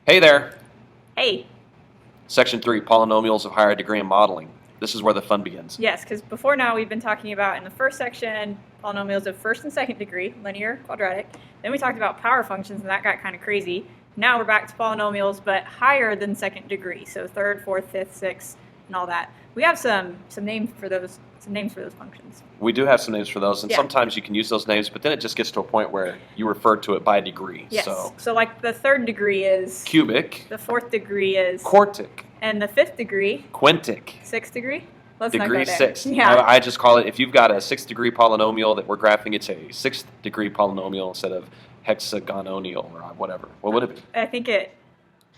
Hey there! Hey, Section 3, Polynomials of Higher Degree and Modeling. This is where the fun begins. yes, because before now we've been talking about, in the first section, polynomials of first and second degree, linear, quadratic. Then we talked about power functions, and that got kind of crazy. Now we're back to polynomials, but higher than second degree, so third, fourth, fifth, sixth, and all that. We have some names for those functions. We do have some names for those, and Yeah. sometimes you can use those names, but then it just gets to a point where you refer to it by degree. Yes. So like the third degree is cubic, the fourth degree is quartic, and the fifth degree, quintic, sixth degree. Let's degree not go there. 6. Yeah. I just call it, if you've got a 6th degree polynomial that we're graphing, it's a 6th degree polynomial instead of hexagononial or whatever. What would it be?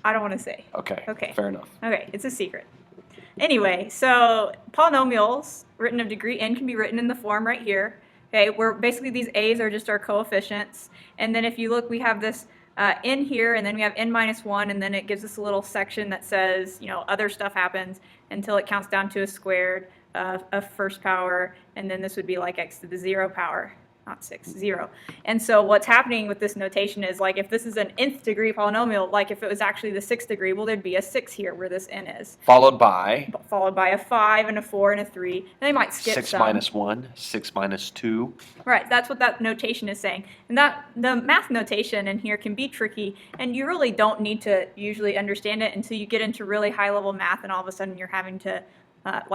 I don't want to say. Okay. Okay. Fair enough. Okay, it's a secret. Anyway, so polynomials written of degree n can be written in the form right here. Okay, where basically these a's are just our coefficients. And then if you look, we have this n here, and then we have n minus 1, and then it gives us a little section that says, other stuff happens until it counts down to a squared of first power, and then this would be like x to the 0 power. Not 6, 0. And so what's happening with this notation is, like, if this is an nth degree polynomial, like if it was actually the 6th degree, well, there'd be a 6 here where this n is. Followed by A 5 and a 4 and a 3. And they might skip 6 some. minus 1, 6 minus 2. Right, that's what that notation is saying. And the math notation in here can be tricky, and you really don't need to usually understand it until you get into really high-level math, and all of a sudden you're having to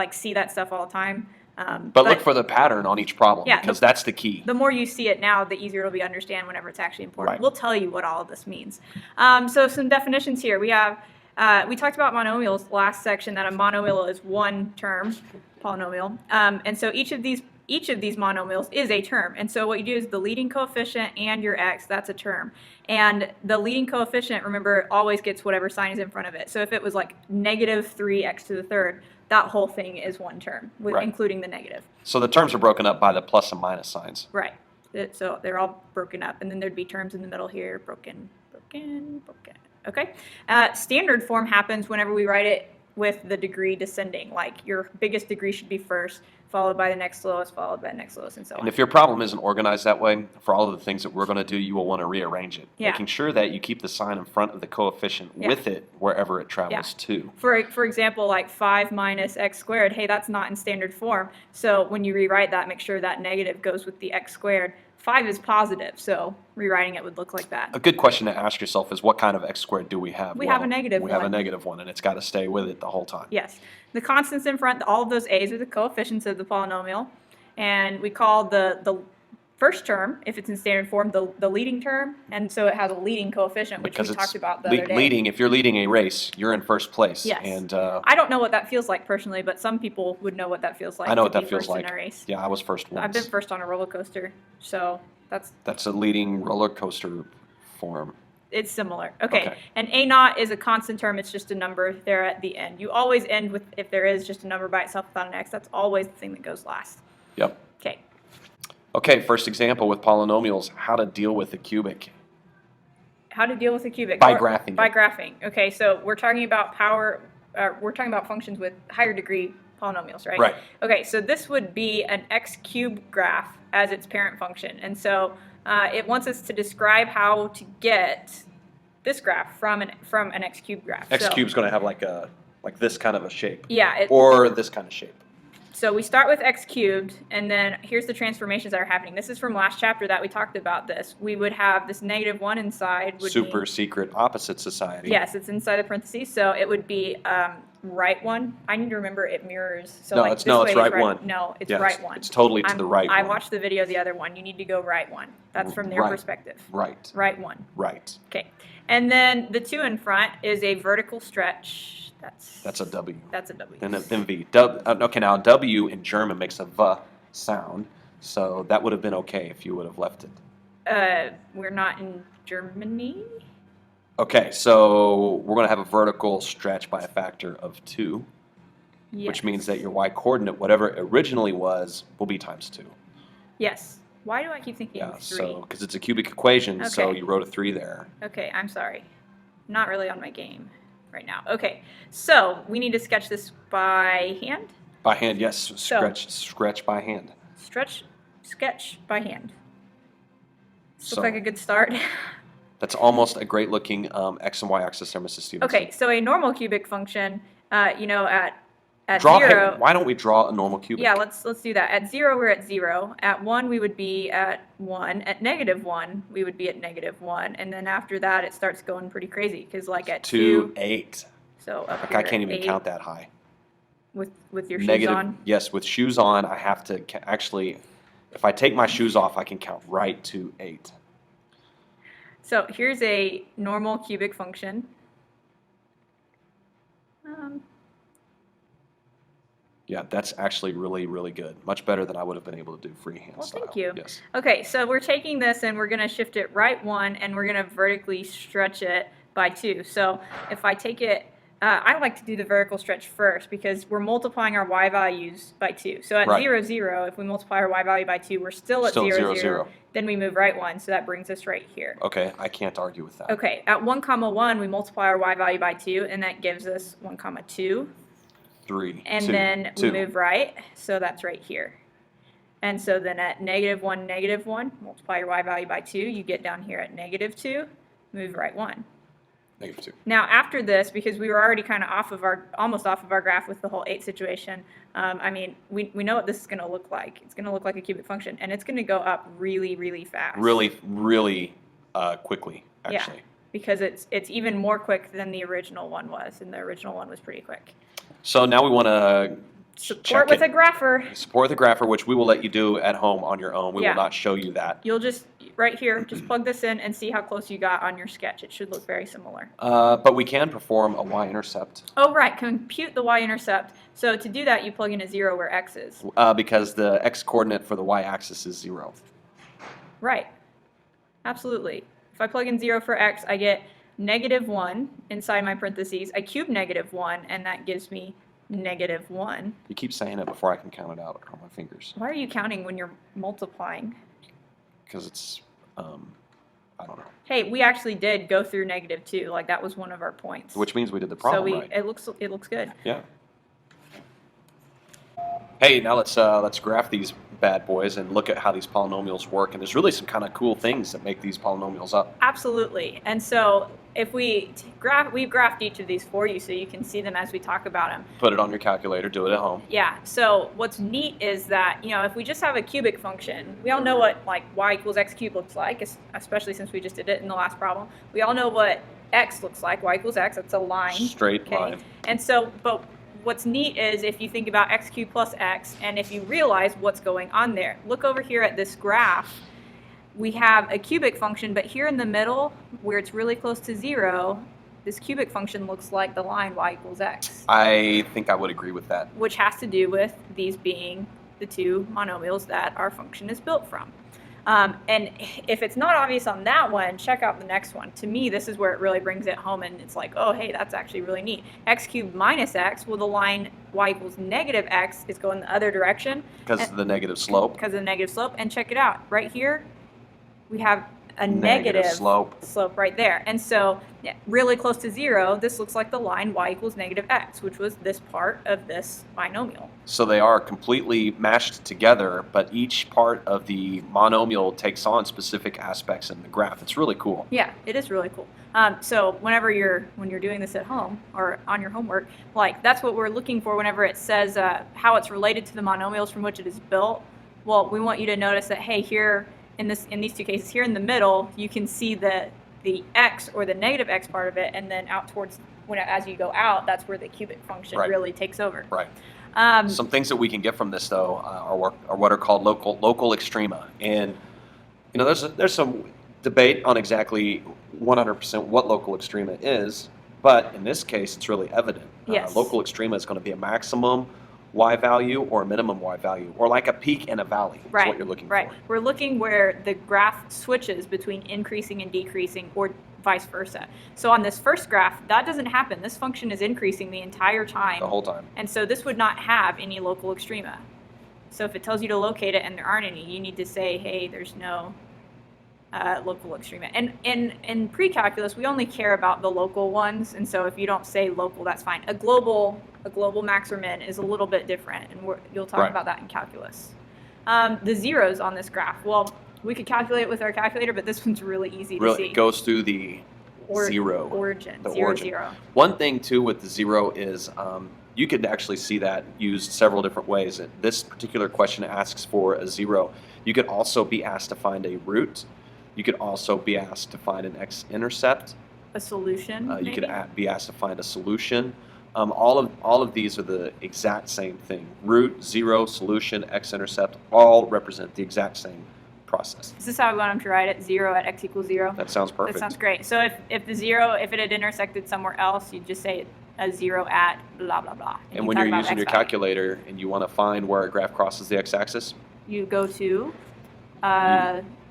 see that stuff all the time. But look for the pattern on each problem, Yeah, because that's the key. The more you see it now, the easier it'll be to understand whenever it's actually important. Right. We'll tell you what all of this means. So some definitions here. We talked about monomials last section, that a monomial is one term polynomial. And so each of these monomials is a term. And so what you do is the leading coefficient and your x, that's a term. And the leading coefficient, remember, always gets whatever sign is in front of it. So if it was like negative 3x to the third, that whole thing is one term, including the negative. So the terms are broken up by the plus and minus signs. Right. So they're all broken up, and then there'd be terms in the middle here, broken. Okay. Standard form happens whenever we write it with the degree descending. Like, your biggest degree should be first, followed by the next lowest, followed by the next lowest, and so on. And if your problem isn't organized that way, for all of the things that we're going to do, you will want to rearrange it, making sure that you keep the sign in front of the coefficient with it wherever it travels to. For example, like 5 minus x squared, hey, that's not in standard form. So when you rewrite that, make sure that negative goes with the x squared. 5 is positive, so rewriting it would look like that. A good question to ask yourself is, what kind of x squared do we have? We have a negative one. We have a negative one, and it's got to stay with it the whole time. Yes. The constants in front, all of those a's are the coefficients of the polynomial. And we call the first term, if it's in standard form, the leading term. And so it has a leading coefficient, which we talked about the other day. If you're leading a race, you're in first place. Yes. And I don't know what that feels like personally, but some people would know what that feels like. I know what that be feels first like. In a race. Yeah, I was first once. I've been first on a roller coaster, so that's a leading roller coaster form. It's similar. Okay. And A naught is a constant term. It's just a number there at the end. You always end with, if there is just a number by itself without an x, that's always the thing that goes last. Yep. Okay. Okay, first example with polynomials, how to deal with a cubic. How to deal with a cubic? By graphing. By graphing. Okay, so we're talking about we're talking about functions with higher degree polynomials, right? Right. Okay, so this would be an x cubed graph as its parent function. And so it wants us to describe how to get this graph from an x cubed graph. X cube's going to have like this kind of a shape. Yeah. Or this kind of shape. So we start with x cubed, and then here's the transformations that are happening. This is from last chapter that we talked about this. We would have this negative 1 inside. Super secret opposite society. Yes, it's inside the parentheses, so it would be right 1. I need to remember it mirrors. So no, it's right 1. No, it's right 1. It's totally to the right 1. I watched the video the other one. You need to go right 1. That's from their perspective. Right. Right 1. Right. Okay. And then the 2 in front is a vertical stretch. That's a W. That's a W. Then V. Okay, now W in German makes a V sound, so that would have been okay if you would have left it. We're not in Germany. Okay, so we're going to have a vertical stretch by a factor of 2, which means that your y coordinate, whatever it originally was, will be times 2. Yes. Why do I keep thinking 3? So because it's a cubic equation, so you wrote a 3 there. Okay, I'm sorry. Not really on my game right now. Okay, so we need to sketch this by hand? By hand, yes. Sketch by hand. Sketch by hand. Looks like a good start. That's almost a great looking X and Y axis there, Mrs. Stevenson. Okay, so a normal cubic function, you know, at Hey, zero. why don't we draw a normal cubic? Yeah, let's do that. At 0, we're at 0. At 1, we would be at 1. At -1, we would be at -1. And then after that, it starts going pretty crazy because, like, at 2, 8. so up Like here I can't at even 8, count that high. with your shoes Negative. on. Yes, with shoes on, I have to actually. If I take my shoes off, I can count right to 8. So here's a normal cubic function. Yeah, that's actually really, really good. Much better than I would have been able to do freehand Well, style. thank you. Yes. Okay, so we're taking this and we're going to shift it right 1, and we're going to vertically stretch it by 2. So if I take it, I like to do the vertical stretch first because we're multiplying our y values by 2. So at Right. 0, 0, if we multiply our y value by 2, we're still at Still 0, 0, 0. 0. Then we move right 1, so that brings us right here. Okay, I can't argue with that. Okay, at 1, 1, we multiply our y value by 2, and that gives us 1, 2. 3. And 2, then 2. we move right, so that's right here. And so then at -1, multiply your y value by 2, you get down here at -2, move right 1. -2. Now after this, because we were already kind of almost off of our graph with the whole 8 situation, I mean, we know what this is going to look like. It's going to look like a cubic function, and it's going to go up really, really fast. Really, really quickly, actually. Yeah, because it's even more quick than the original one was, and the original one was pretty quick. So now we want to Support with a grapher. Support with a grapher, which we will let you do at home on your own. We Yeah. will not show you that. You'll just, right here, just plug this in and see how close you got on your sketch. It should look very similar. But we can perform a y-intercept. Oh, right, compute the y-intercept. So to do that, you plug in a 0 where x is. Because the x-coordinate for the y-axis is 0. Right, absolutely. If I plug in 0 for x, I get -1 inside my parentheses. I cube -1, and that gives me -1. You keep saying it before I can count it out on my fingers. Why are you counting when you're multiplying? Because it's, I don't know. Hey, we actually did go through -2. Like, that was one of our points. Which means we did the problem so right. it looks good. Yeah. Hey, now let's graph these bad boys and look at how these polynomials work. And there's really some kind of cool things that make these polynomials up. Absolutely. And so if we've graphed each of these for you so you can see them as we talk about them. Put it on your calculator, do it at home. Yeah, so what's neat is that, you know, if we just have a cubic function, we all know what, like, y equals x cubed looks like, especially since we just did it in the last problem. We all know what x looks like. Y equals x, that's a line. Straight line. And so, but what's neat is if you think about x cubed plus x, and if you realize what's going on there. Look over here at this graph. We have a cubic function, but here in the middle, where it's really close to 0, this cubic function looks like the line y equals x. I think I would agree with that. Which has to do with these being the two monomials that our function is built from. And if it's not obvious on that one, check out the next one. To me, this is where it really brings it home, and it's like, oh, hey, that's actually really neat. X cubed minus x, well, the line y equals -x is going the other direction. Because of the negative slope. Because of the negative slope. And check it out. Right here, we have a negative slope right there. And so, yeah, really close to 0, this looks like the line y equals -x, which was this part of this binomial. So they are completely mashed together, but each part of the monomial takes on specific aspects in the graph. It's really cool. Yeah, it is really cool. So when you're doing this at home or on your homework, like, that's what we're looking for whenever it says how it's related to the monomials from which it is built. Well, we want you to notice that, hey, here in these two cases, here in the middle, you can see the x or the -x part of it, and then out towards, as you go out, that's where the cubic function really takes over. Right. Some things that we can get from this, though, are what are called local extrema. And, you know, there's some debate on exactly 100% what local extrema is, but in this case, it's really evident. Yes. Local extrema is going to be a maximum y value or a minimum y value, or like a peak and a valley is what you're looking for. We're looking where the graph switches between increasing and decreasing, or vice versa. So on this first graph, that doesn't happen. This function is increasing the entire time. The whole time. And so this would not have any local extrema. So if it tells you to locate it and there aren't any, you need to say, hey, there's no local extrema. And in precalculus, we only care about the local ones, and so if you don't say local, that's fine. A global max or min is a little bit different, and you'll talk about that in calculus. The zeros on this graph, well, We could calculate it with our calculator, but this one's really easy to Really, see. it goes through the zero. Origin. The Zero, origin. zero. One thing too with the zero is you could actually see that used several different ways. This particular question asks for a zero. You could also be asked to find a root. You could also be asked to find an x-intercept. A solution, You maybe? could be asked to find a solution. All of these are the exact same thing. Root, zero, solution, x-intercept, all represent the exact same process. Is this how we want them to write it? 0 at x equals 0? That sounds perfect. That sounds great. So if the 0, if it had intersected somewhere else, you'd just say a 0 at blah, blah, blah. And you when talk you're about using your x value. calculator and you want to find where a graph crosses the x-axis, You go to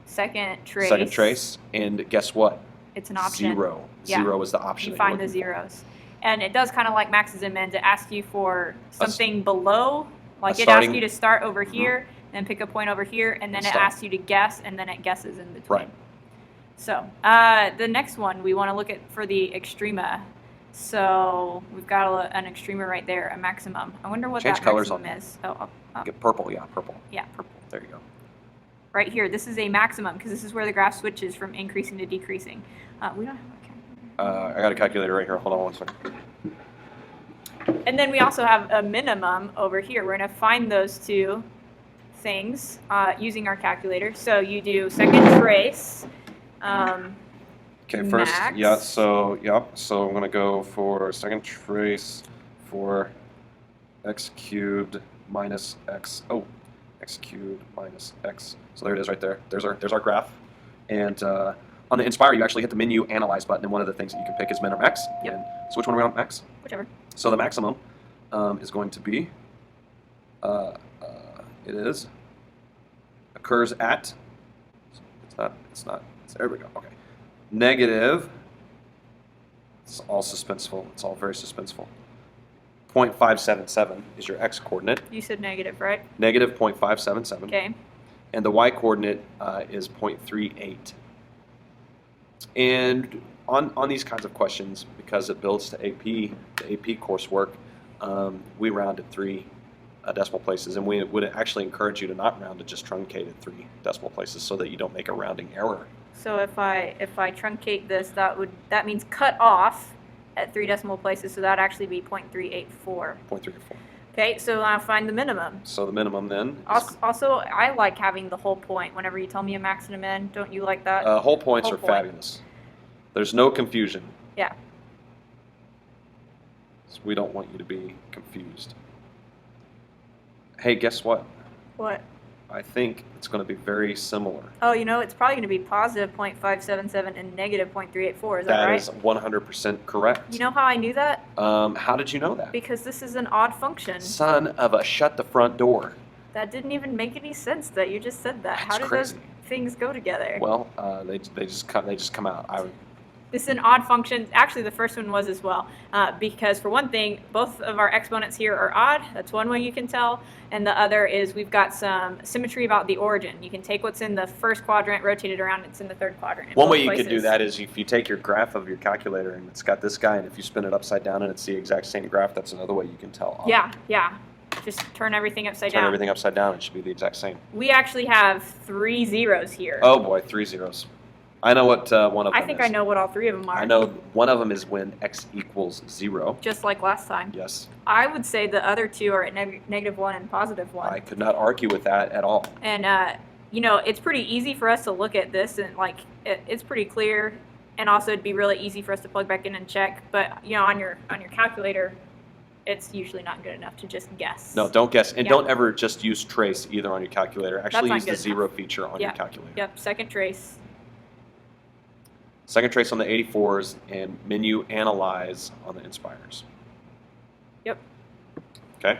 second trace. second trace, and guess what? It's an option. Zero. Yeah. Zero is the option. You that you're find the looking for. zeros. And it does kind of like maxes and mins. It asks you for something below. Like it starting- asks you to start over here, and pick a point over here, and then And it stop. asks you to guess, and then it guesses in between. Right. So the next one we want to look at for the extrema. So we've got an extrema right there, a maximum. I wonder what Change that colors maximum on is. Oh, Get purple, yeah, purple. yeah, purple. There you go. Right here, this is a maximum because this is where the graph switches from increasing to decreasing. We don't have a calculator. I got a calculator right here. Hold on one second. And then we also have a minimum over here. We're going to find those two things using our calculator. So you do second trace. Okay, first, Max. yeah, so I'm going to go for second trace for x cubed minus x. Oh, x cubed minus x. So there it is right there. There's our graph. And on the Inspire, you actually hit the menu Analyze button, and one of the things that you can pick is min or max. Yep. And so which one are we on, max? Whichever. So the maximum is going to be, occurs at, there we go, okay. Negative, it's all suspenseful, it's all very suspenseful. 0.577 is your x coordinate, You said negative, right? negative 0.577. Okay. And the y coordinate is 0.38. And on these kinds of questions, because it builds to AP, the AP coursework, we rounded 3 decimal places, and we would actually encourage you to not round to just truncated 3 decimal places so that you don't make a rounding error. So if I truncate this, that means cut off at 3 decimal places, so that'd actually be 0.384. 0.384. Okay, so I'll find the minimum. So the minimum then is, Also, I like having the whole point whenever you tell me a max and a min. Don't you like that? whole points Whole are point. fabulous. There's no confusion. Yeah. So we don't want you to be confused. Hey, guess what? What? I think it's going to be very similar. Oh, it's probably going to be positive 0.577 and negative 0.384. Is that That right? is 100% correct. You know how I knew that? How did you know that? Because this is an odd function. Son of a shut the front door. That didn't even make any sense that you just said that. That's How do crazy. those things go together? Well, they just come out. This is an odd function. Actually, the first one was as well. Because for one thing, both of our exponents here are odd. That's one way you can tell. And the other is we've got some symmetry about the origin. You can take what's in the first quadrant, rotate it around, it's in the third quadrant. in One both way you could do places. that is if you take your graph of your calculator and it's got this guy, and if you spin it upside down and it's the exact same graph, that's another way you can tell. Yeah. Just turn everything upside Turn down. everything upside down, it should be the exact same. We actually have 3 zeros here. Oh boy, 3 zeros. I know what one of them I think is. I know what all 3 of them are. I know one of them is when x equals 0. Just like last time. Yes. I would say the other 2 are at negative 1 and positive 1. I could not argue with that at all. And, it's pretty easy for us to look at this and, it's pretty clear. And also it'd be really easy for us to plug back in and check. But, on your calculator, it's usually not good enough to just guess. No, don't guess. And Yeah. don't ever just use trace either on your calculator. Actually not use the good 0 feature on your Yeah. calculator. Yep, second trace. Second trace on the 84s and menu analyze on the Inspires. Yep. Okay.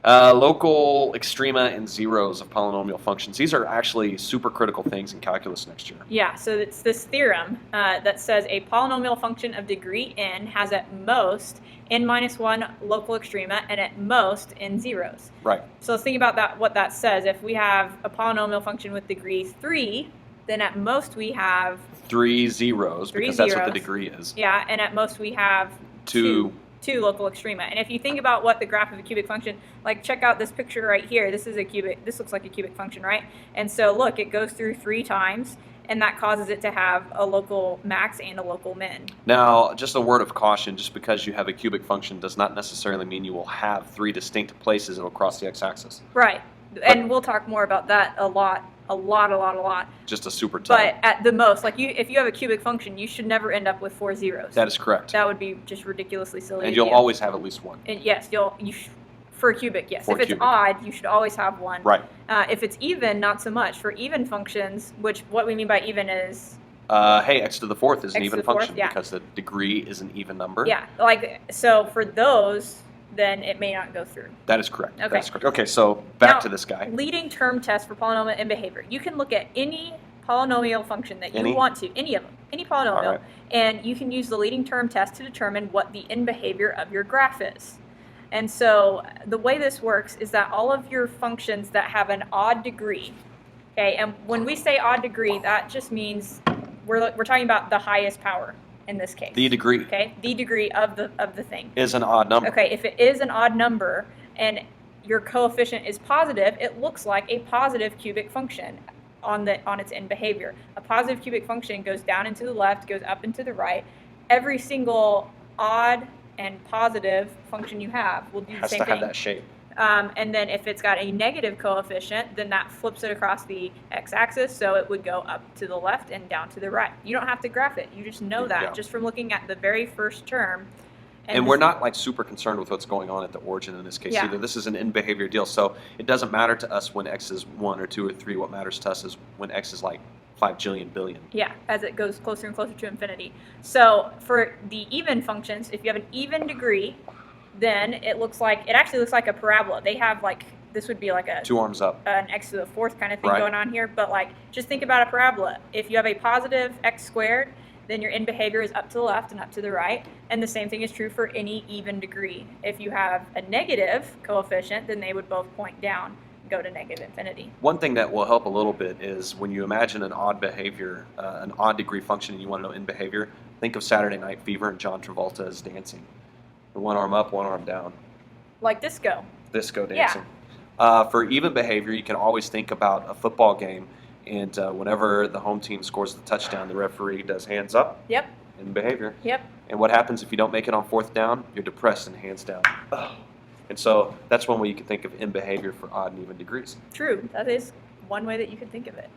Local extrema and zeros of polynomial functions. These are actually super critical things in calculus next year. Yeah, so it's this theorem that says a polynomial function of degree n has at most n minus 1 local extrema and at most n zeros. Right. So let's think about that. What that says. If we have a polynomial function with degree 3, then at most we have 3 zeros, 3 because that's what the zeros. degree is. Yeah, and at most we have 2 to local extrema. And if you think about what the graph of a cubic function, like check out this picture right here. This looks like a cubic function, right? And so look, it goes through 3 times, and that causes it to have a local max and a local min. Now, just a word of caution, just because you have a cubic function does not necessarily mean you will have 3 distinct places it will cross the x-axis. Right. And we'll talk more about that a lot. Just a super type. But at the most, like if you have a cubic function, you should never end up with 4 zeros. That is correct. That would be just ridiculously silly. And you'll always have at least 1. And yes, for a cubic, yes. For if it's cubic. odd, you should always have 1. Right. If it's even, not so much. For even functions, which what we mean by even is Hey, x to the 4th is an X to even the 4th, function yeah. because the degree is an even number. yeah, like so for those, then it may not go through. That is correct. Okay. That is correct. Okay, so back Now, to this guy. Leading term test for polynomial end behavior. You can look at any polynomial function that you Any? want to, any of them, any polynomial, All right. and you can use the leading term test to determine what the end behavior of your graph is. And so the way this works is that all of your functions that have an odd degree, okay, and when we say odd degree, that just means we're talking about the highest power in this case. The degree Okay, the degree of the thing. is an odd number. Okay, if it is an odd number and your coefficient is positive, it looks like a positive cubic function on its end behavior. A positive cubic function goes down and to the left, goes up and to the right. Every single odd and positive function you have will do the Has same to thing. have that shape. And then if it's got a negative coefficient, then that flips it across the x-axis, so it would go up to the left and down to the right. You don't have to graph it. You just know that Yeah. just from looking at the very first term. And we're not like super concerned with what's going on at the origin in this case Yeah. either. This is an end behavior deal, so it doesn't matter to us when x is 1 or 2 or 3. What matters to us is when x is like 5 jillion billion. Yeah, as it goes closer and closer to infinity. So for the even functions, if you have an even degree, then it actually looks like a parabola. They have like, this would be like a 2 arms up. an x to the 4th kind of thing Right. going on here, but like just think about a parabola. If you have a positive x squared, then your end behavior is up to the left and up to the right, and the same thing is true for any even degree. If you have a negative coefficient, then they would both point down and go to negative infinity. One thing that will help a little bit is when you imagine an odd behavior, an odd degree function, and you want to know end behavior, think of Saturday Night Fever and John Travolta as dancing. One arm up, one arm down. Like disco. Disco Yeah. dancing. For even behavior, you can always think about a football game, and whenever the home team scores the touchdown, the referee does hands up Yep, in behavior. yep. And what happens if you don't make it on 4th down? You're depressed and hands down. Ugh. And so that's one way you can think of end behavior for odd and even degrees. True, that is one way that you could think of it.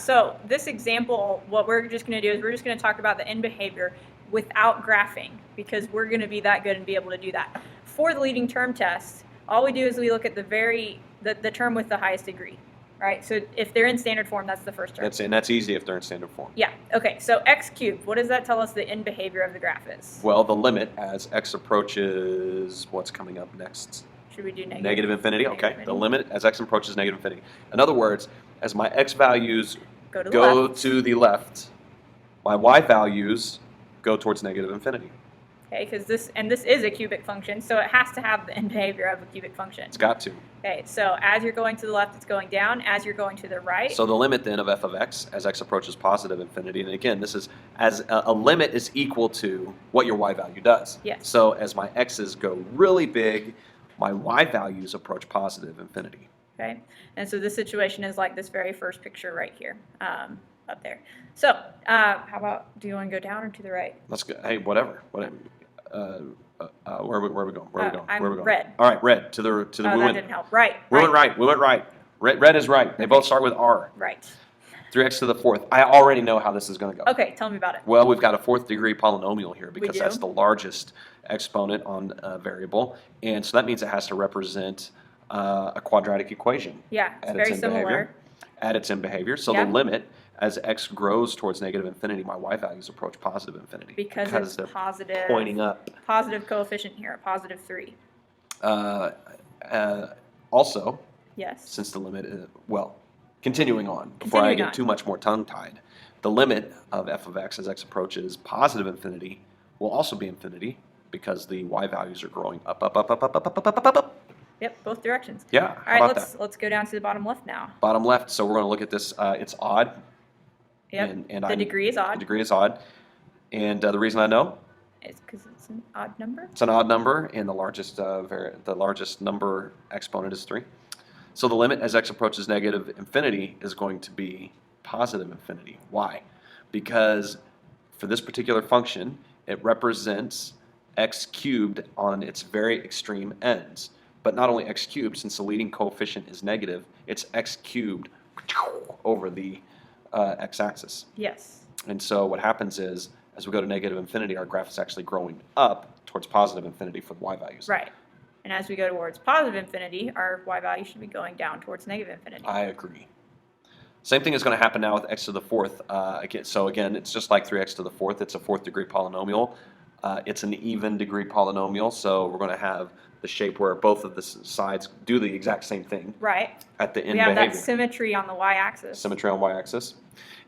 So this example, what we're just going to do is we're just going to talk about the end behavior without graphing, because we're going to be that good and be able to do that. For the leading term test, all we do is we look at the term with the highest degree, right? So if they're in standard form, that's the first term. And that's easy if they're in standard form. Yeah, okay, so x cubed, what does that tell us the end behavior of the graph is? Well, the limit as x approaches, what's coming up next? Should we do negative? Negative infinity, Negative okay. infinity. The limit as x approaches negative infinity. In other words, as my x values Go to the go left. to the left, my y values go towards negative infinity. Okay, because this is a cubic function, so it has to have the end behavior of a cubic function. It's got to. Okay, so as you're going to the left, it's going down. As you're going to the right, So the limit then of f of x as x approaches positive infinity, and again, this is as a limit is equal to what your y value does. Yes. So as my x's go really big, my y values approach positive infinity. okay? And so this situation is like this very first picture right here, up there. So how about, do you want to go down or to the right? Let's go. Hey, whatever. Where are we going? Where are we going? Where are we I'm going? red. All right, red to the Oh, we that went. didn't help. Right. We went right. We went right. Red is right. They both start with r. Right. 3x to the 4th. I already know how this is going to go. Okay, tell me about it. Well, we've got a 4th degree polynomial here because do. that's the largest exponent on a variable, and so that means it has to represent a quadratic equation. Yeah, it's at very end similar. behavior. At its end behavior. So Yeah. the limit as x grows towards negative infinity, my y values approach positive infinity Because it's they're positive. pointing up. Positive coefficient here, a positive 3. Also, Yes. since the limit is, well, continuing on, before I Continuing get on. too much more tongue-tied, the limit of f of x as x approaches positive infinity will also be infinity because the y values are growing up, up, up, up, up, up, up, up, up, up, up. Yep, both directions. Yeah, All how right, about let's go down to the bottom left now. that? Bottom left, so we're going to look at this, it's odd. Yep. And the degree is The odd. degree is odd. And the reason I know, It's because it's an odd number. It's an odd number, and the largest number exponent is 3. So the limit as x approaches negative infinity is going to be positive infinity. Why? Because for this particular function, it represents x cubed on its very extreme ends. But not only x cubed, since the leading coefficient is negative, it's x cubed over the x-axis. Yes. And so what happens is, as we go to negative infinity, our graph is actually growing up towards positive infinity for the y values. Right. And as we go towards positive infinity, our y value should be going down towards negative infinity. I agree. Same thing is going to happen now with x to the fourth. So again, it's just like 3x to the fourth. It's a fourth degree polynomial. It's an even degree polynomial, so we're going to have the shape where both of the sides do the exact same thing. Right. At the end we have behavior. that symmetry on the y-axis. Symmetry on y-axis.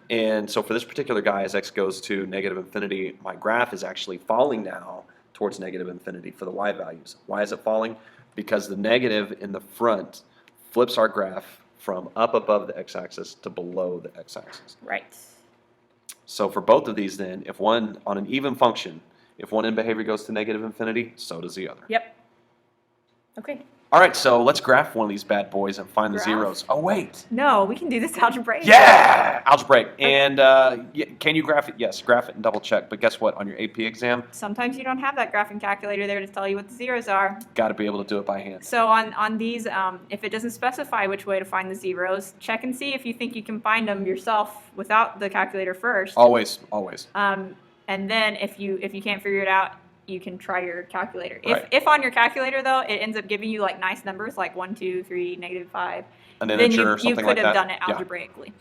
And so for this particular guy, as x goes to negative infinity, my graph is actually falling now towards negative infinity for the y values. Why is it falling? Because the negative in the front flips our graph from up above the x-axis to below the x-axis. Right. So for both of these then, if one, on an even function, if one end behavior goes to negative infinity, so does the other. Yep. Okay. All right, so let's graph one of these bad boys and find the Graph? zeros. Oh, wait. No, we can do this algebraic. Yeah! Algebraic. And can you graph it? Yes, graph it and double check. But guess what? On your AP exam, Sometimes you don't have that graphing calculator there to tell you what the zeros are. got to be able to do it by hand. So on these, if it doesn't specify which way to find the zeros, check and see if you think you can find them yourself without the calculator first. Always, always. And then if you can't figure it out, you can try your calculator. Right. If on your calculator though, it ends up giving you like nice numbers like 1, 2, 3, -5, An then integer or you something could like have that. done it Yeah. algebraically.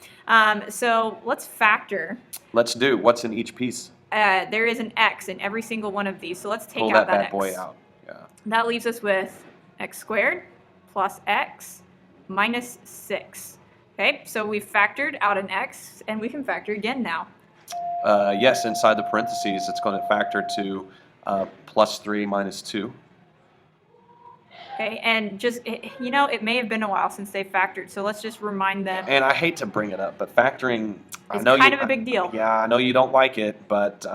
So let's factor. Let's do. What's in each piece? There is an x in every single one of these, so let's take Pull out that bad x. boy out. Yeah. That leaves us with x squared plus x minus 6. Okay, so we've factored out an x, and we can factor again now. Yes, inside the parentheses, it's going to factor to plus 3 minus 2. Okay, and just, it may have been a while since they factored, so let's just remind them. And I hate to bring it up, but factoring, It's kind of a big deal. Yeah, I know you don't like it, but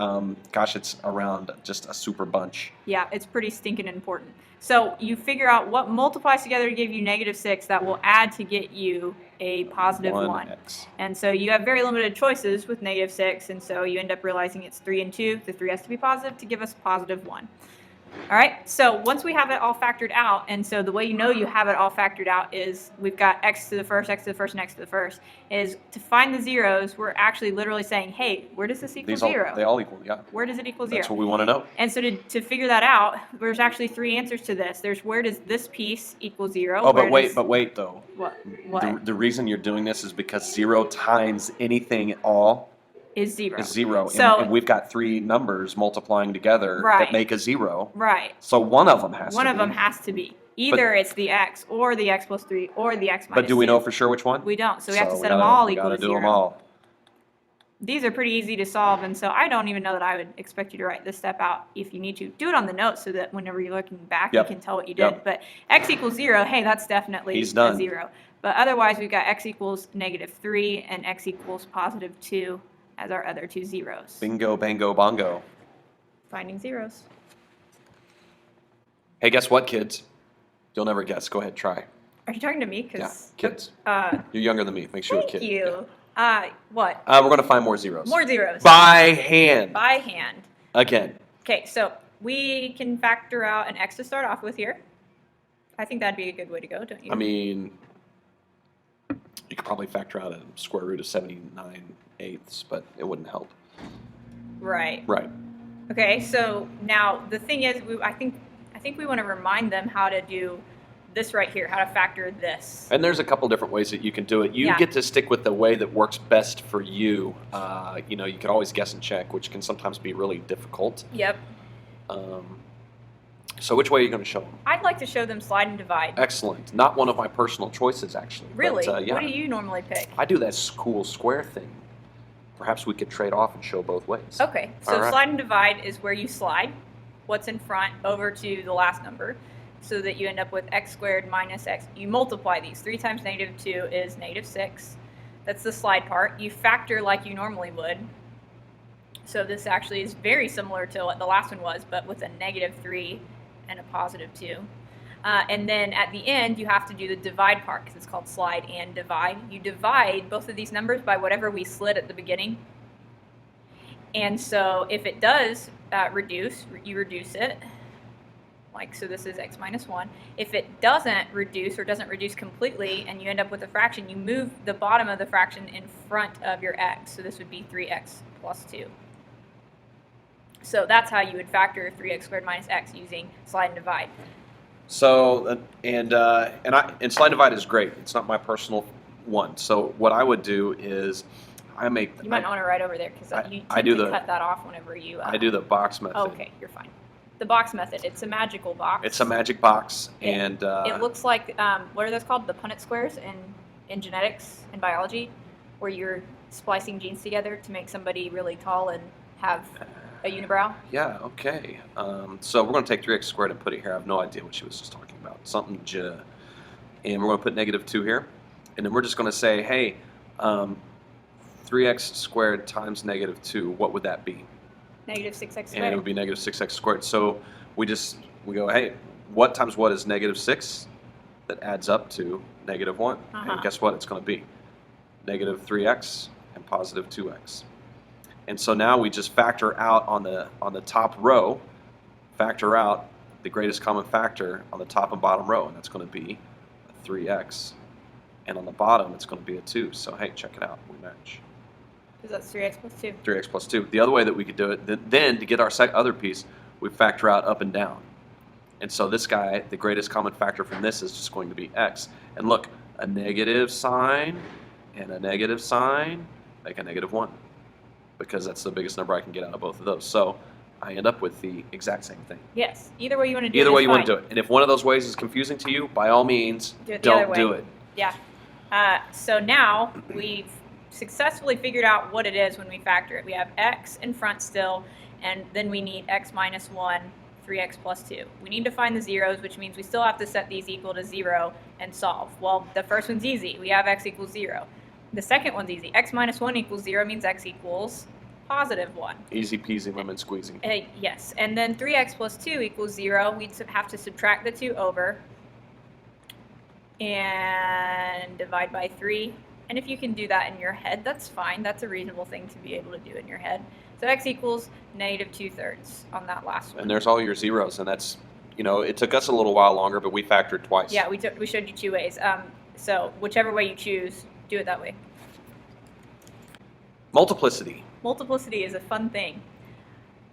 gosh, it's around just a super bunch. Yeah, it's pretty stinking important. So you figure out what multiplies together to give you -6 that will add to get you a positive 1. X. And so you have very limited choices with -6, and so you end up realizing it's 3 and 2. The 3 has to be positive to give us positive 1. All right, so once we have it all factored out, and so the way you know you have it all factored out is we've got x to the first, x to the first, and x to the first, is to find the zeros, we're actually literally saying, hey, where does this equal 0? They all equal, yeah. Where does it equal 0? That's what we want to know. And so to figure that out, there's actually 3 answers to this. There's where does this piece equal 0? Oh, but wait though. What? The reason you're doing this is because 0 times anything at all Is 0. is 0. So, and we've got 3 numbers multiplying together Right. that make a 0. right. So one of them has to be. One of them has to be. Either it's the x, or the x plus 3, or the x minus 2. But do we know for sure which one? We don't, so we have to set gotta- them all we equal gotta to do 0. them all. These are pretty easy to solve, and so I don't even know that I would expect you to write this step out if you need to. Do it on the notes so that whenever you're looking back, Yep. you can tell what you did. Yep. But x equals 0, hey, that's definitely He's done. a 0. But otherwise, we've got x equals -3 and x equals +2 as our other 2 zeros. Bingo, bango, bongo. Finding zeros. Hey, guess what, kids? You'll never guess. Go ahead, try. Are you talking to me? Yeah, 'Cause, kids. You're younger than me. Make sure you're a thank kid. you. What? We're going to find more zeros. More zeros. By hand. By hand. Again. Okay, so we can factor out an x to start off with here. I think that'd be a good way to go, don't you? I mean, you could probably factor out a square root of 79/8, but it wouldn't help. Right. Right. Okay, so now the thing is, I think we want to remind them how to do this right here, how to factor this. And there's a couple different ways that you can do it. You Yeah. get to stick with the way that works best for you. You can always guess and check, which can sometimes be really difficult. Yep. So which way are you going to show them? I'd like to show them slide and divide. Excellent. Not one of my personal choices, actually. Really? But, yeah. What do you normally pick? I do that cool square thing. Perhaps we could trade off and show both ways. Okay, so All right. slide and divide is where you slide what's in front over to the last number so that you end up with x squared minus x. You multiply these. 3 times -2 is -6. That's the slide part. You factor like you normally would. So this actually is very similar to what the last one was, but with a -3 and a +2. And then at the end, you have to do the divide part because it's called slide and divide. You divide both of these numbers by whatever we slid at the beginning. And so if it does reduce, you reduce it. Like, so this is x minus 1. If it doesn't reduce or doesn't reduce completely and you end up with a fraction, you move the bottom of the fraction in front of your x. So this would be 3x plus 2. So that's how you would factor 3x squared minus x using slide and divide. So, and slide divide is great. It's not my personal one. So what I would do is I make... You might want to write over there because you I tend do to cut that off whenever you... I do the box method. Okay, you're fine. The box method. It's a magical box. It's a magic box, and it looks like what are those called? The Punnett squares in genetics and biology, where you're splicing genes together to make somebody really tall and have a unibrow. Yeah. Okay. So we're going to take 3x squared and put it here. I have no idea what she was just talking about. Something j, and we're going to put -2 here, and then we're just going to say, hey, 3x squared times -2. What would that be? -6x squared. And it would be -6x squared. So we go, hey, what times what is -6? That adds up to -1. And guess what? It's going to be -3x and +2x. And so now we just factor out on the top row, factor out the greatest common factor on the top and bottom row, and that's going to be a 3x. And on the bottom, it's going to be a 2. So hey, check it out. We match. Because that's 3x plus 2. 3x plus 2. The other way that we could do it, then to get our other piece, we factor out up and down. And so this guy, the greatest common factor from this is just going to be x. And look, a negative sign and a negative sign make a -1. Because that's the biggest number I can get out of both of those. So I end up with the exact same thing. Yes. Either way you want to do it. Either way you want to do it. And if one of those ways is confusing to you, by all means, don't do it. Yeah. So now we've successfully figured out what it is when we factor it. We have x in front still, and then we need x minus 1, 3x plus 2. We need to find the zeros, which means we still have to set these equal to 0 and solve. Well, the first one's easy. We have x equals 0. The second one's easy. X minus 1 equals 0 means x equals +1. Easy peasy lemon squeezy. Yes. And then 3x plus 2 equals 0. We'd have to subtract the 2 over and divide by 3. And if you can do that in your head, that's fine. That's a reasonable thing to be able to do in your head. So x equals -2/3 on that last one. And there's all your zeros, and that's, it took us a little while longer, but we factored twice. Yeah, we showed you 2 ways. So whichever way you choose, do it that way. Multiplicity. Multiplicity is a fun thing.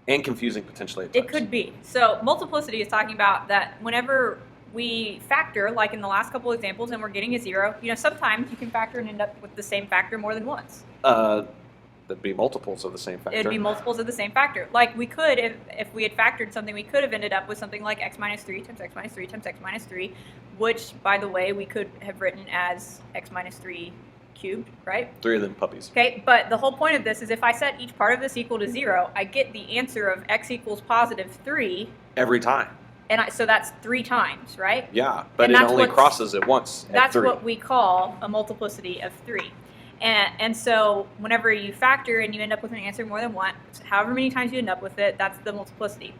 And confusing potentially at times. It could be. So multiplicity is talking about that whenever we factor, like in the last couple examples, and we're getting a 0, sometimes you can factor and end up with the same factor more than once. That'd be multiples of the same factor. It'd be multiples of the same factor. Like we could, if we had factored something, we could have ended up with something like x minus 3 times x minus 3 times x minus 3, which, by the way, we could have written as x minus 3 cubed, right? 3 of them puppies. Okay, but the whole point of this is if I set each part of this equal to 0, I get the answer of x equals +3. Every time. And so that's 3 times, right? Yeah, but it only crosses it once at That's 3. what we call a multiplicity of 3. And so whenever you factor and you end up with an answer more than once, however many times you end up with it, that's the multiplicity.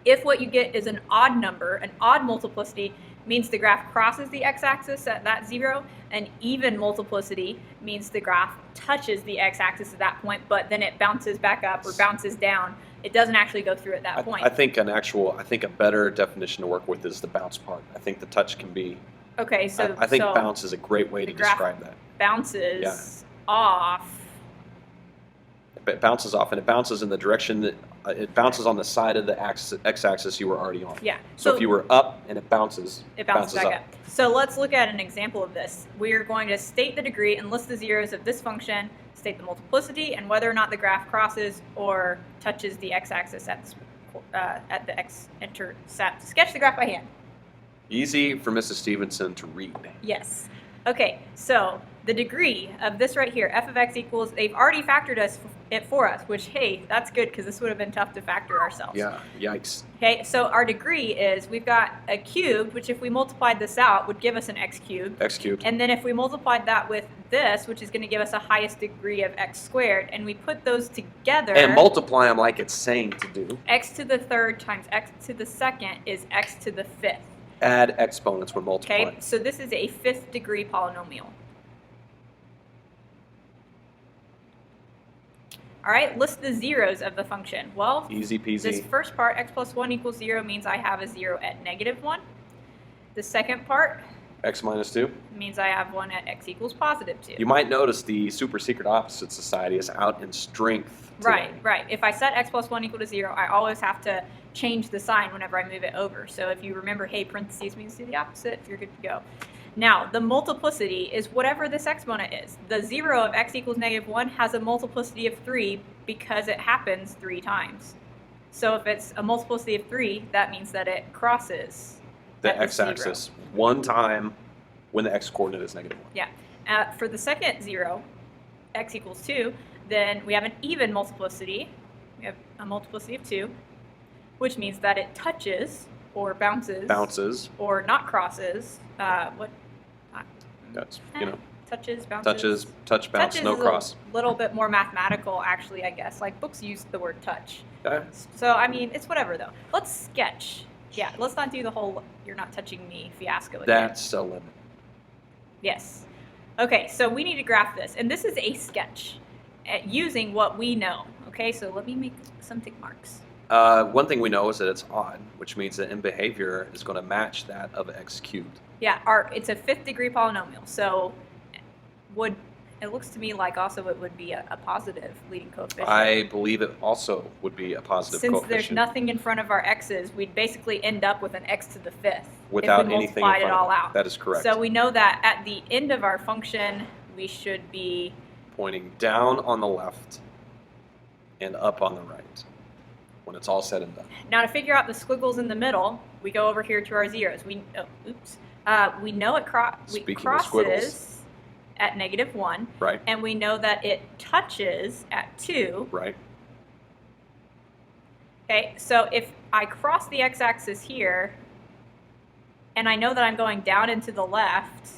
If what you get is an odd number, an odd multiplicity means the graph crosses the x-axis at that 0, and even multiplicity means the graph touches the x-axis at that point, but then it bounces back up or bounces down. It doesn't actually go through at that point. I think a better definition to work with is the bounce part. I think the touch can be... Okay, so... I think bounce is a great way to describe that. Bounces off. It bounces off, and it bounces in the direction that... it bounces on the side of the x-axis you were already on. Yeah. So if you were up and it bounces back up. So let's look at an example of this. We are going to state the degree and list the zeros of this function, state the multiplicity, and whether or not the graph crosses or touches the x-axis at the x-intercept. Sketch the graph by hand. Easy for Mrs. Stevenson to read. Yes. Okay, so the degree of this right here, f of x equals, they've already factored it for us, which, hey, that's good because this would have been tough to factor ourselves. Yeah, yikes. Okay, so our degree is, we've got a cubed, which if we multiplied this out would give us an x cubed. X cubed. And then if we multiplied that with this, which is going to give us a highest degree of x squared, and we put those together. And multiply them like it's saying to do. X to the third times x to the second is x to the fifth. Add exponents when multiplying. Okay, so this is a fifth degree polynomial. All right, list the zeros of the function. Well, Easy peasy. this first part, x plus 1 equals 0, means I have a 0 at negative 1. The second part X minus 2. means I have 1 at x equals positive 2. You might notice the super secret opposite society is out in strength today. Right, right. If I set x plus 1 equal to 0, I always have to change the sign whenever I move it over. So if you remember, hey, parentheses means do the opposite, you're good to go. Now, the multiplicity is whatever this exponent is. The 0 of x equals negative 1 has a multiplicity of 3 because it happens 3 times. So if it's a multiplicity of 3, that means that it crosses The at x-axis one time when the x-coordinate is negative 1. Yeah. For the second 0, x equals 2, then we have an even multiplicity. We have a multiplicity of 2, which means that it touches or bounces. Or not crosses. That's, Touches, bounces. Touch, bounce, Touches no is cross. a little bit more mathematical, actually, I guess. Like, books use the word touch. Okay. So, I mean, it's whatever, though. Let's sketch. Yeah, let's not do the whole you're not touching me fiasco again. That's a limit. Yes. Okay, so we need to graph this. And this is a sketch using what we know. Okay, so let me make some tick marks. One thing we know is that it's odd, which means that in behavior is going to match that of x cubed. Yeah, it's a fifth degree polynomial. So it looks to me like also it would be a positive leading coefficient. I believe it also would be a positive Since coefficient. there's nothing in front of our x's, we'd basically end up with an x to the fifth without if we anything in multiplied front it all of it. out. That is correct. So we know that at the end of our function, we should be pointing down on the left and up on the right when it's all said and done. Now to figure out the squiggles in the middle, we go over here to our zeros. We know it Speaking of squiggles. crosses at negative 1. Right. And we know that it touches at 2. Right. Okay, so if I cross the x-axis here, and I know that I'm going down and to the left.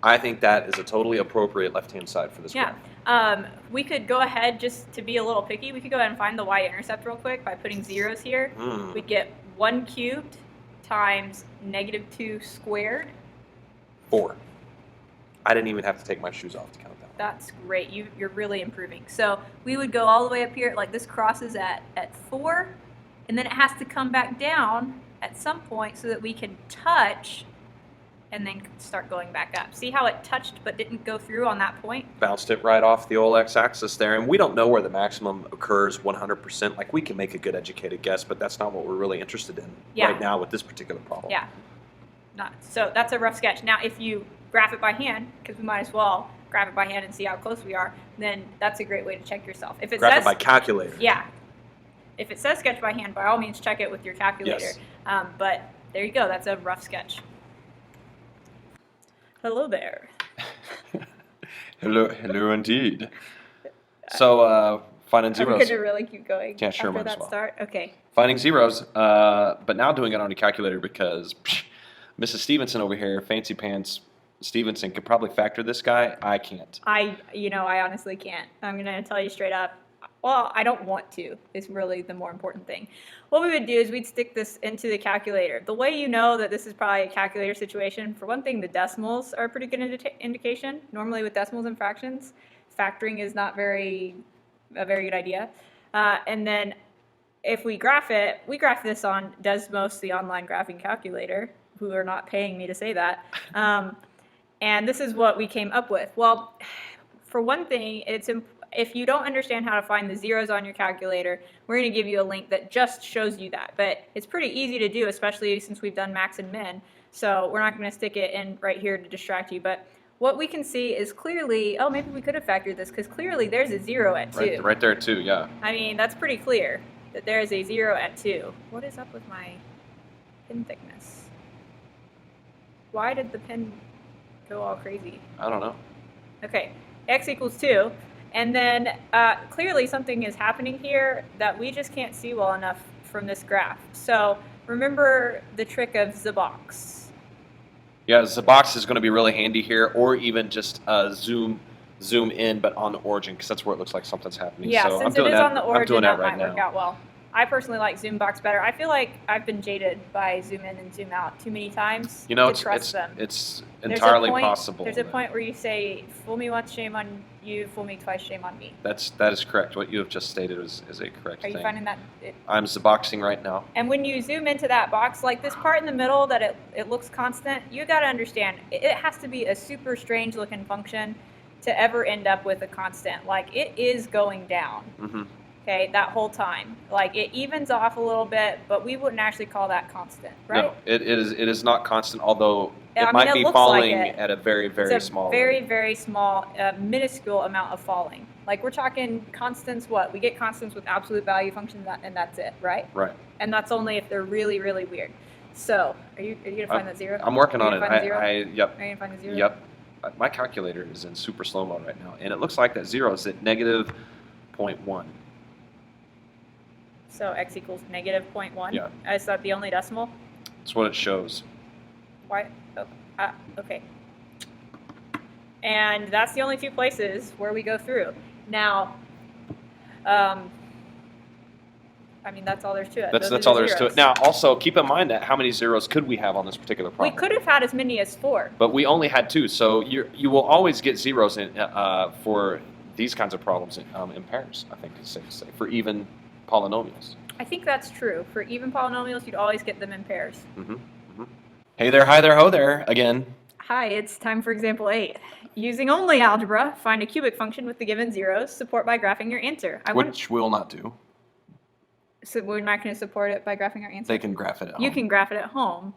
I think that is a totally appropriate left-hand side for this Yeah. graph. We could go ahead, just to be a little picky, we could go ahead and find the y-intercept real quick by putting zeros here. We'd get 1 cubed times negative 2 squared. 4. I didn't even have to take my shoes off to count that. That's great. You're really improving. So we would go all the way up here, like this crosses at 4, and then it has to come back down at some point so that we can touch and then start going back up. See how it touched but didn't go through on that point? Bounced it right off the old x-axis there, and we don't know where the maximum occurs 100%. Like, we can make a good educated guess, but that's not what we're really interested in right now with this particular problem. Yeah. So that's a rough sketch. Now, if you graph it by hand, because we might as well graph it by hand and see how close we are, then that's a great way to check yourself. If it Graph says, it by calculator. Yeah. If it says sketch by hand, by all means check it with your calculator. Yes. But there you go. That's a rough sketch. Hello there. Hello indeed. So, finding zeros. I'm going to really keep going Yeah, sure, after might as that well. start. Okay. Finding zeros, but now doing it on a calculator because Mrs. Stevenson over here, Fancy Pants Stevenson, could probably factor this guy. I can't. I honestly can't. I'm going to tell you straight up. Well, I don't want to, is really the more important thing. What we would do is we'd stick this into the calculator. The way you know that this is probably a calculator situation, for one thing, the decimals are a pretty good indication. Normally with decimals and fractions, factoring is not a very good idea. And then if we graph it, we graph this on Desmos, the online graphing calculator, who are not paying me to say that. And this is what we came up with. Well, for one thing, if you don't understand how to find the zeros on your calculator, we're going to give you a link that just shows you that. But it's pretty easy to do, especially since we've done max and min. So we're not going to stick it in right here to distract you. But what we can see is clearly, oh, maybe we could have factored this, because clearly there's a 0 at 2. Right there too, yeah. I mean, that's pretty clear that there is a 0 at 2. What is up with my pin thickness? Why did the pin go all crazy? I don't know. Okay, x equals 2. And then clearly something is happening here that we just can't see well enough from this graph. So remember the trick of the box. Yeah, the box is going to be really handy here, or even just zoom in, but on the origin, because that's where it looks like something's happening. Yeah, so since I'm doing it is that, on the I'm origin, doing that that right might work now. out well. I personally like zoom box better. I feel like I've been jaded by zoom in and zoom out too many times You know, to trust them. it's There's a entirely point- possible. There's a point where you say, fool me once, shame on you, fool me twice, shame on me. That is correct. What you have just stated is a correct Are thing. you finding that? I'm zaboxing right now. And when you zoom into that box, like this part in the middle that it looks constant, you got to understand, it has to be a super strange looking function to ever end up with a constant. Like it is going down. Mm-hmm. Okay, that whole time. Like it evens off a little bit, but we wouldn't actually call that constant, right? No, it is not constant, although I it mean, might it be looks falling like it. at a very, very It's a small very, rate. very small, minuscule amount of falling. Like we're talking constants, what? We get constants with absolute value functions, and that's it, right? Right. And that's only if they're really, really weird. So, are you gonna find that zero? I'm working on it. Find the zero? Yep. Are you gonna find the zero? Yep. My calculator is in super slow-mo right now, and it looks like that zero is at negative 0.1. So x equals negative 0.1? Yeah. Is that the only decimal? That's what it shows. Why? Oh, okay. And that's the only two places where we go through. Now, I mean, that's all there's to it. Those That's are all the there is to zeros. it. Now, also keep in mind that how many zeros could we have on this particular problem? We could have had as many as 4. But we only had 2, so you will always get zeros in for these kinds of problems in pairs. I think it's safe to say for even polynomials. I think that's true. For even polynomials, you'd always get them in pairs. Mm-hmm. Mm-hmm. Hey there, hi there, ho there again. Hi, it's time for example 8. Using only algebra, find a cubic function with the given zeros. Support by graphing your answer. Which we'll not do. So we're not going to support it by graphing our answer? They can graph it at home. You can graph it at home.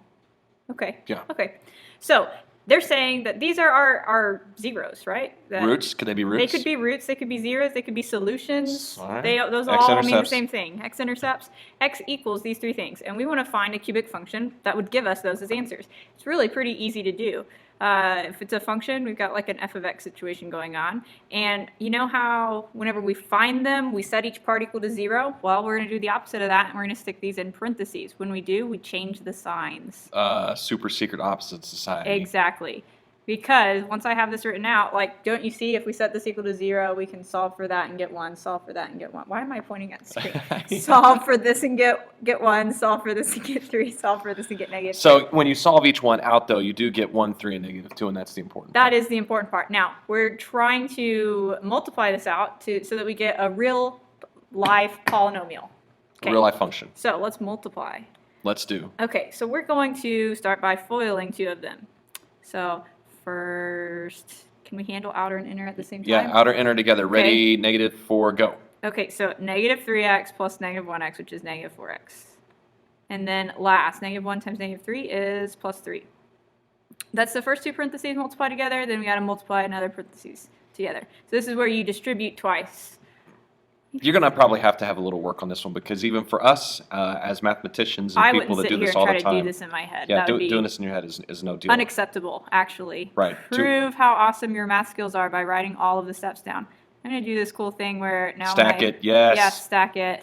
Okay. Yeah. Okay. So they're saying that these are our zeros, right? That Roots? Could they be roots? They could be roots. They could be zeros. They could be solutions. All right. Those all mean the same thing. X-intercepts. X equals these three things. And we want to find a cubic function that would give us those as answers. It's really pretty easy to do. If it's a function, we've got like an f of x situation going on. And you know how whenever we find them, we set each part equal to 0? Well, we're going to do the opposite of that, and we're going to stick these in parentheses. When we do, we change the signs. Super secret opposite society. Exactly. Because once I have this written out, like, don't you see if we set this equal to 0, we can solve for that and get 1, solve for that and get 1. Why am I pointing at the screen? Solve for this and get 1, solve for this and get 3, solve for this and get negative. So when you solve each one out, though, you do get 1, 3, and negative 2, and that's the important part. That is the important part. Now, we're trying to multiply this out so that we get a real life polynomial. A real life function. So let's multiply. Let's do. Okay, so we're going to start by FOILing 2 of them. So first, can we handle outer and inner at the same time? Yeah, outer, inner together. Okay. Ready, negative 4, go. Okay, so negative 3x plus negative 1x, which is negative 4x. And then last, negative 1 times negative 3 is plus 3. That's the first two parentheses multiplied together, then we got to multiply another parentheses together. So this is where you distribute twice. You're going to probably have to have a little work on this one, because even for us as mathematicians and people that do this all the I wouldn't sit here and try to do time, this in my head. yeah, That would be doing this in your head is no deal. unacceptable, actually. Right. Prove how awesome your math skills are by writing all of the steps down. I'm going to do this cool thing where now Stack it, yes. Yeah, stack it.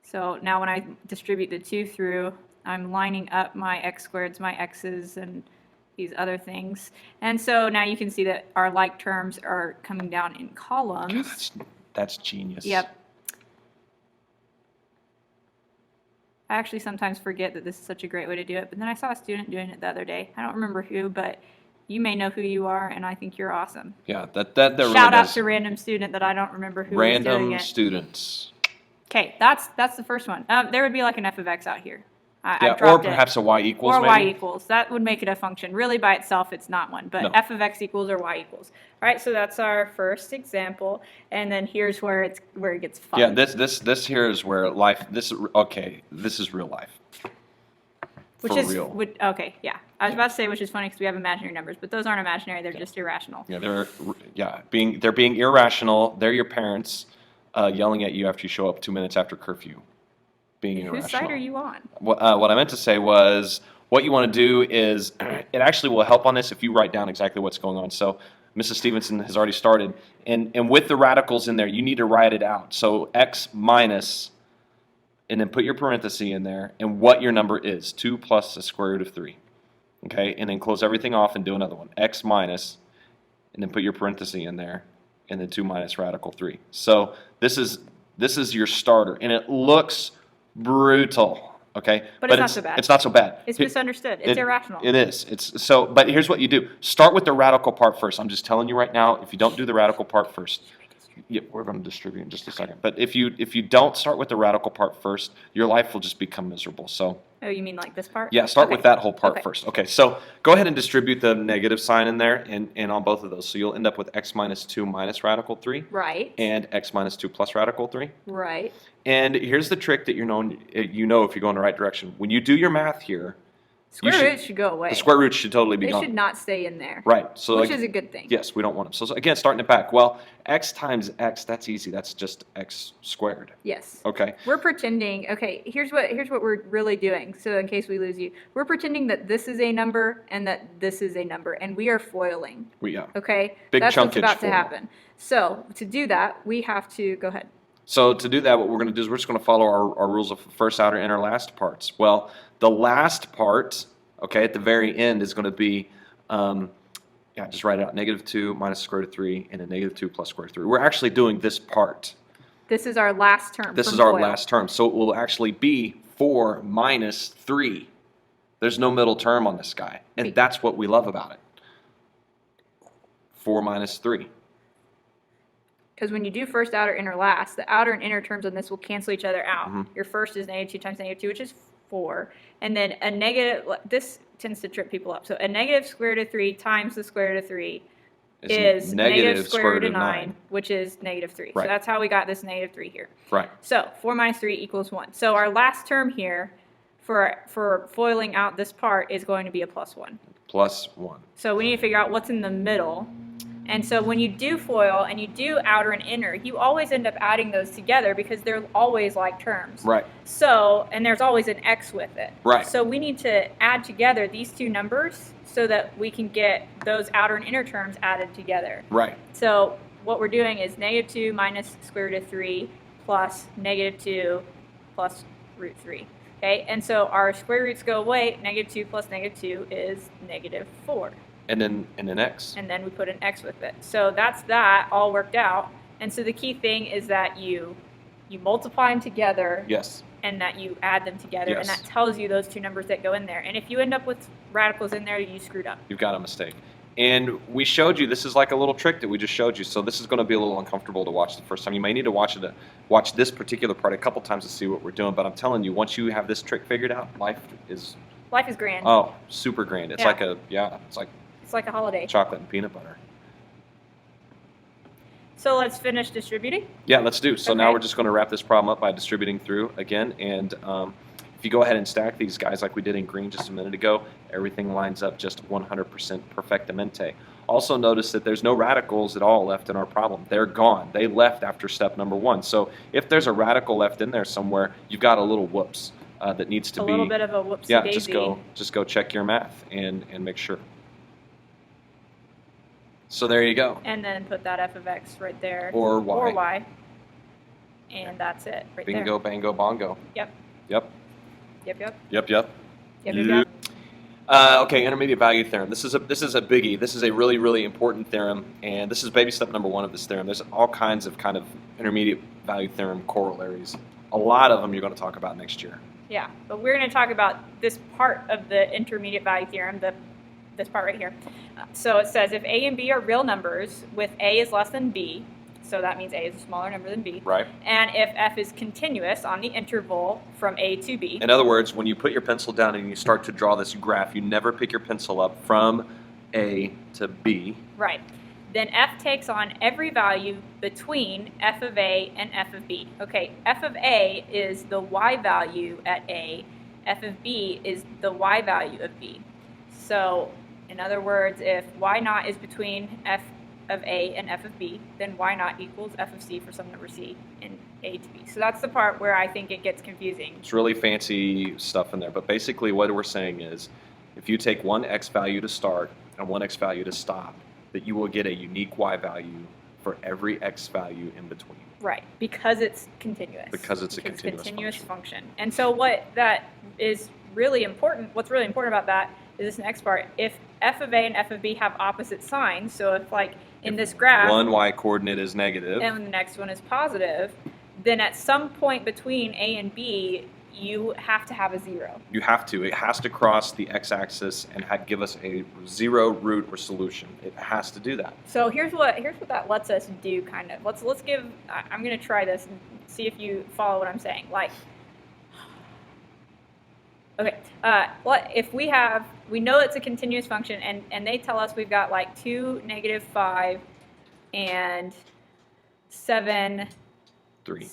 So now when I distribute the 2 through, I'm lining up my x squareds, my x's, and these other things. And so now you can see that our like terms are coming down in columns. That's genius. Yep. I actually sometimes forget that this is such a great way to do it, but then I saw a student doing it the other day. I don't remember who, but you may know who you are, and I think you're awesome. Yeah, that really Shout out does. to random student that I don't remember who was doing Random it. students. Okay, that's the first one. There would be like an f of x out here. Yeah, I or dropped perhaps a y equals or maybe. y equals. That would make it a function. Really, by itself, it's not one. But No. f of x equals or y equals. All right, so that's our first example, and then here's where it gets fun. Yeah, this here is where life. This is real life. Which For is real. okay, yeah. I was about to say which is funny because we have imaginary numbers, but those aren't imaginary. They're just irrational. Yeah, they're being irrational. They're your parents yelling at you after you show up 2 minutes after curfew. Being irrational. Whose side are you on? What I meant to say was, what you want to do is, it actually will help on this if you write down exactly what's going on. So Mrs. Stevenson has already started. And with the radicals in there, you need to write it out. So x minus, and then put your parenthesis in there, and what your number is, 2 plus the square root of 3. Okay, and then close everything off and do another one, x minus, and then put your parenthesis in there, and then 2 minus radical 3. So this is your starter, and it looks brutal. Okay, but it's not so bad. It's not so bad. It's misunderstood. It's irrational. It is. It's so. But here's what you do: start with the radical part first. I'm just telling you right now. If you don't do the radical part first, yeah, we're going to distribute in just a second. But if you don't start with the radical part first, your life will just become miserable. So. Oh, you mean like this part? Yeah, start with that whole part first. Okay, so go ahead and distribute the negative sign in there and on both of those. So you'll end up with x minus 2 minus radical 3. Right. And x minus 2 plus radical 3. Right. And here's the trick that you know if you're going the right direction. When you do your math here, square roots should go away. The square roots should totally be gone. They should not stay in there. Right. So which is a good thing. Yes, we don't want them. So again, starting it back. Well, x times x, that's easy. That's just x squared. Yes. Okay. We're pretending, okay, here's what we're really doing, so in case we lose you. We're pretending that this is a number and that this is a number, and we are foiling. Okay? Big That's what's chunkage about to foil. happen. So to do that, we have to, go ahead. So to do that, what we're going to do is we're just going to follow our rules of first, outer, inner, last parts. Well, the last part, okay, at the very end is going to be, just write it out, negative 2 minus square root of 3, and then negative 2 plus square root of 3. We're actually doing this part. This is our last term. This is our last term. So it will actually be 4 minus 3. There's no middle term on this guy. And that's what we love about it. 4 minus 3. Because when you do first, outer, inner, last, the outer and inner terms on this will cancel each other out. Mm-hmm. Your first is negative 2 times negative 2, which is 4. And then a negative, this tends to trip people up. So a negative square root of 3 times the square root of 3 is negative square root of 9, which is negative 3. Right. So that's how we got this negative 3 here. Right. So 4 minus 3 equals 1. So our last term here for foiling out this part is going to be a plus 1. Plus 1. So we need to figure out what's in the middle. And so when you do FOIL and you do outer and inner, you always end up adding those together because they're always like terms. Right. So, and there's always an x with it. Right. So we need to add together these two numbers so that we can get those outer and inner terms added together. Right. So what we're doing is negative 2 minus square root of 3 plus negative 2 plus root 3. Okay, and so our square roots go away. Negative 2 plus negative 2 is negative 4. And then x. And then we put an x with it. So that's that all worked out. And so the key thing is that you multiply them together. Yes. And that you add them together. Yes. And that tells you those two numbers that go in there. And if you end up with radicals in there, you screwed up. You've got a mistake. And we showed you, this is like a little trick that we just showed you. So this is going to be a little uncomfortable to watch the first time. You may need to watch this particular part a couple times to see what we're doing. But I'm telling you, once you have this trick figured out, life is grand. Oh, super grand. It's It's like a holiday. Chocolate and peanut butter. So let's finish distributing? Yeah, let's do. So Okay. now we're just going to wrap this problem up by distributing through again. And if you go ahead and stack these guys like we did in green just a minute ago, everything lines up just 100% perfectamente. Also notice that there's no radicals at all left in our problem. They're gone. They left after step number 1. So if there's a radical left in there somewhere, you've got a little whoops that needs to be. A little bit of a whoopsie Yeah, daisy. just go check your math and make sure. So there you go. And then put that f of x right there. Or y. Or y. And that's it right there. Bingo, bango, bongo. Yep. Yep. Yep, yep. Yep, yep. Yep, yep, yep. Okay, intermediate value theorem. This is a biggie. This is a really, really important theorem, and this is baby step number 1 of this theorem. There's all kinds of intermediate value theorem corollaries. A lot of them you're going to talk about next year. Yeah, but we're going to talk about this part of the intermediate value theorem, this part right here. So it says if a and b are real numbers with a is less than b, so that means a is a smaller number than b. Right. And if f is continuous on the interval from a to b. In other words, when you put your pencil down and you start to draw this graph, you never pick your pencil up from a to b. Right. Then f takes on every value between f of a and f of b. Okay, f of a is the y value at a, f of b is the y value of b. So, in other words, if y naught is between f of a and f of b, then y naught equals f of c for some number c in A to B. So that's the part where I think it gets confusing. It's really fancy stuff in there, but basically what we're saying is if you take one x value to start and one x value to stop, that you will get a unique y value for every x value in between. Right, because it's continuous. Because it's a continuous function. And so what that is really important, what's really important about that is this next part. If f of a and f of b have opposite signs, so if like in this graph, one y coordinate is negative and the next one is positive, then at some point between a and b, you have to have a 0. You have to. It has to cross the x-axis and give us a 0 root or solution. It has to do that. So here's what that lets us do, kind of. Let's give. I'm going to try this and see if you follow what I'm saying. Like, okay, if we know it's a continuous function, and they tell us we've got like 2, -5, and 7. 3.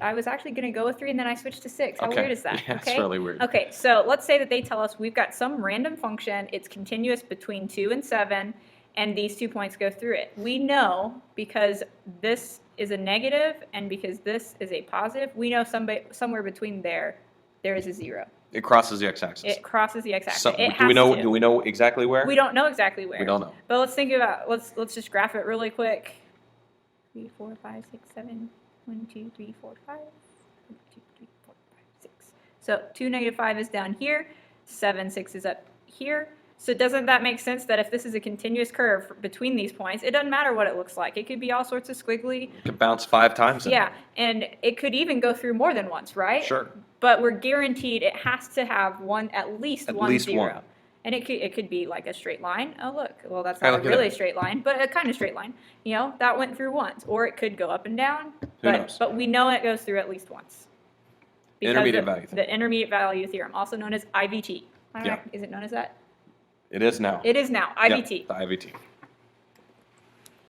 I was actually going to go with 3, and then I switched to 6. How weird is that? Yeah, okay? it's really weird. Okay, so let's say that they tell us we've got some random function. It's continuous between 2 and 7, and these 2 points go through it. We know because this is a negative and because this is a positive, we know somewhere between there is a 0. It crosses the x-axis. It crosses the x-axis. So, do we know exactly where? We don't know exactly where. We don't know. But let's think about, let's just graph it really quick. 3, 4, 5, 6, 7. 1, 2, 3, 4, 5. 1, 2, 3, 4, 5, 6. So 2, -5 is down here. 7, 6 is up here. So doesn't that make sense that if this is a continuous curve between these points, it doesn't matter what it looks like. It could be all sorts of squiggly. It could bounce 5 times. Yeah, and it could even go through more than once, right? Sure. But we're guaranteed it has to have at least one 0. One. And it could be like a straight line. Oh, look. Well, that's not really a straight line, but a kind of straight line. You know, that went through once. Or it could go up and down. Who knows? But we know it goes through at least once. Intermediate value theorem. The intermediate value theorem, also known as IVT. I don't Yeah. know, is it known as that? It is now. It is now, IVT. Yeah, the IVT.